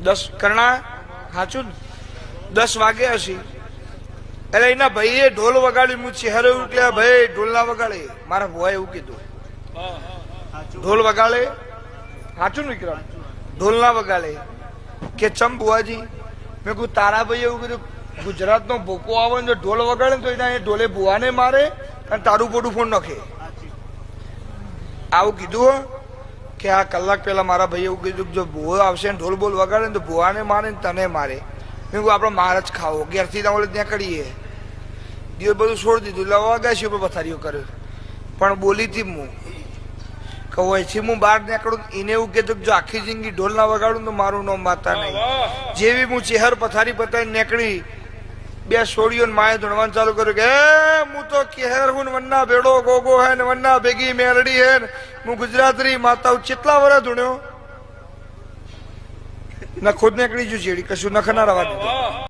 10 કરણા સાચું 10 વાગે હશે એટલે એના ભાઈએ ઢોલ વગાડ્યું. હું ચહેરો એવું કે ભાઈ ઢોલ ના વગાડે. મારા ભુવાએ એવું કીધું ઢોલ વગાડે. સાચું ને વિક્રમ? ઢોલ ના વગાડે કે ચમ બુઆજી? મેં કહ્યું તારા ભાઈ એવું કીધું ગુજરાત નો ભૂકો આવે ને ઢોલ વગાડે તો એના ઢોલે ભુવાને મારે અને તારું પોટું ફોન નાખે. આવું કીધું કે આ કલાક પહેલા મારા ભાઈ એવું કીધું જો ભુવો આવશે ને ઢોલ બોલ વગાડે ને તો ભુવાને મારે ને તને મારે. મેં કહ્યું આપણે માર જ ખાવો ઘેરથી ત્યાં કરીએ. દિવસ બધું છોડી દીધું એટલે વાગાશી ઉપર પથારીઓ કર્યો. પણ બોલી હતી હું કહેવાયથી હું બહાર નીકળું એને એવું કીધું જો આખી જિંદગી ઢોલ ના વગાડું તો મારું નામ માતા નહીં. જેવી હું ચહેર પથારી પતાવી નીકળી બે છોડીઓ માએ ધૂણવાનું ચાલુ કર્યું કે હું તો કેહર હું વન્ના ભેડો ગોગો હે ને વન્ના ભેગી મેલડી હે હું ગુજરાતરી માતા કેટલા વર્ષ ધૂણ્યો ન ખુદ નીકળી જુ ચેડી કશું નખ ના રવા દીધું.